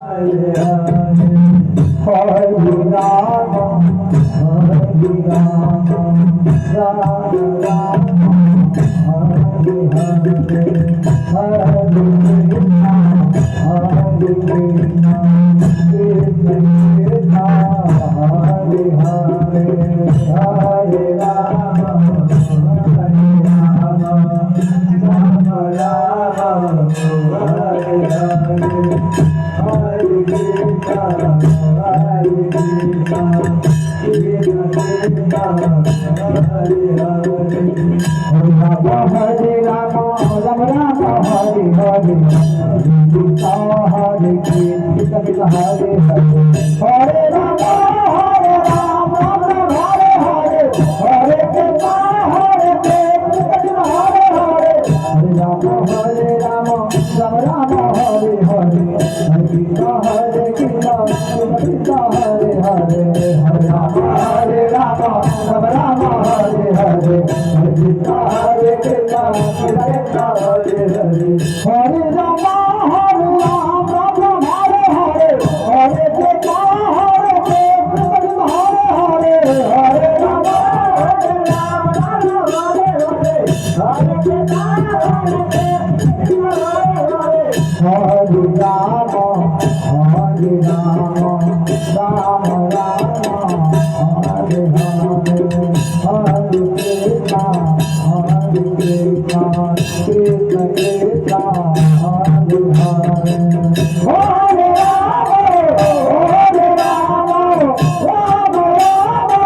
Hare Hare Rama, Hare Rama, Rama Rama, Hare Hare, Hare Krishna, Hare Krishna, Krishna Krishna, Hare Hare, Hare Rama, Hare Rama, Rama Rama, Hare Hare. Hare Krishna, Hare Krishna, Krishna Krishna, Hare Hare, Hare Rama, Hare Rama, Rama Rama, Hare Hare, Hare Krishna, Hare Krishna, Krishna Hare Hare, Hare Rama, Hare Rama, Rama Hare Hare, Hare Krishna, Hare Krishna, Hare Hare, Hare Rama, Hare Rama, Rama Rama, Hare Hare. Hare Krishna, Krishna Krishna, Hare Hare, Hare Rama, Hare Rama, Rama Rama, Hare Hare, Hare Krishna, Krishna Krishna, Hare Hare, Hare Rama, Hare Rama, Rama Hare Hare, Hare Krishna, Krishna Hare Hare, Hare Rama, Hare Rama, Rama Hare Hare, Hare Krishna, Krishna Hare Hare, Hare Rama. Hare Rama, Rama Rama, Hare Hare, Hare Krishna, Krishna Krishna, Hare Hare, Hare Rama, Hare Rama, Rama Rama,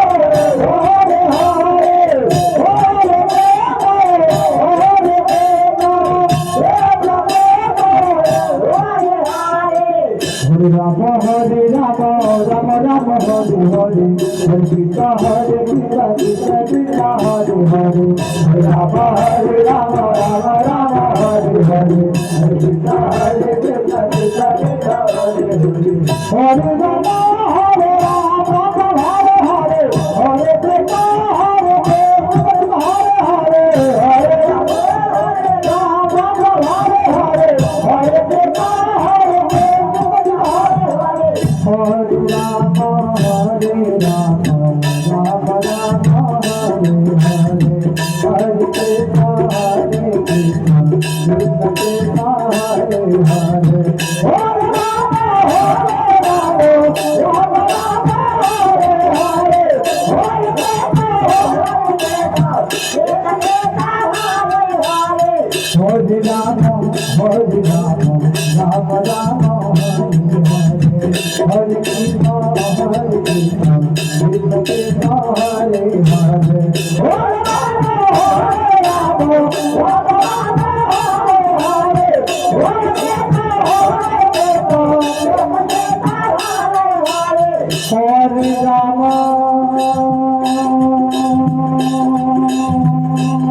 Hare Hare, Hare Krishna, Hare Rama, Hare Rama, Rama Rama, Hare Hare, Hare Krishna, Krishna Krishna, Hare Hare, Hare Rama, Hare Rama, Rama Rama, Hare Hare, Hare Krishna, Krishna Krishna, Hare Hare, Hare Rama, Hare Rama, Rama Hare Hare, Hare Krishna, Krishna Hare Hare, Hare Rama, Hare Rama, Rama Hare Hare, Hare Krishna, Hare Rama, Hare Rama, Rama Rama, Hare Hare, Hare Krishna, Krishna Krishna, Hare Hare, Hare Rama, Hare Rama, Rama Rama, Hare Hare, Hare Krishna, Krishna Krishna, Hare Hare, Hare Rama, Hare Rama, Rama Rama, Hare Krishna, Krishna Krishna, Hare Hare, Hare Rama, Hare Rama,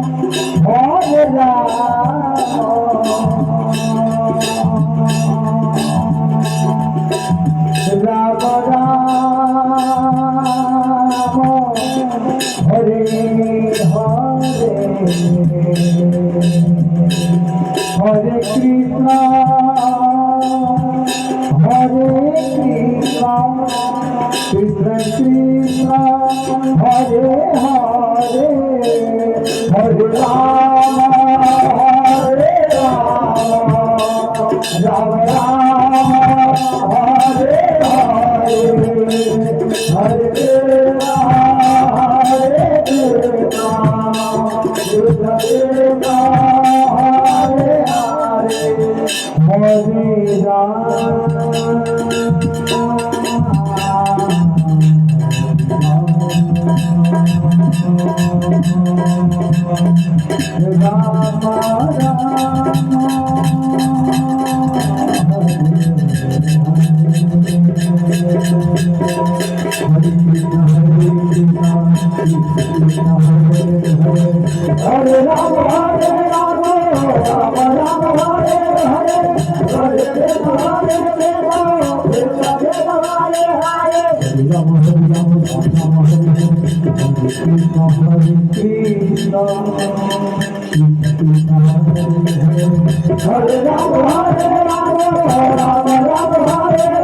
Rama Rama, Hare Hare, Hare Krishna, Hare Rama, Hare Rama. Rama Rama, Hare Hare, Hare Krishna, Krishna Krishna, Hare Hare, Hare Rama, Hare Rama, Rama Rama, Hare Hare, Hare Krishna, Krishna Krishna, Hare Hare, Hare Hare Rama, Hare Rama, Rama Rama, Hare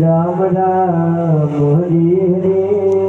Ram Ram Hari Hari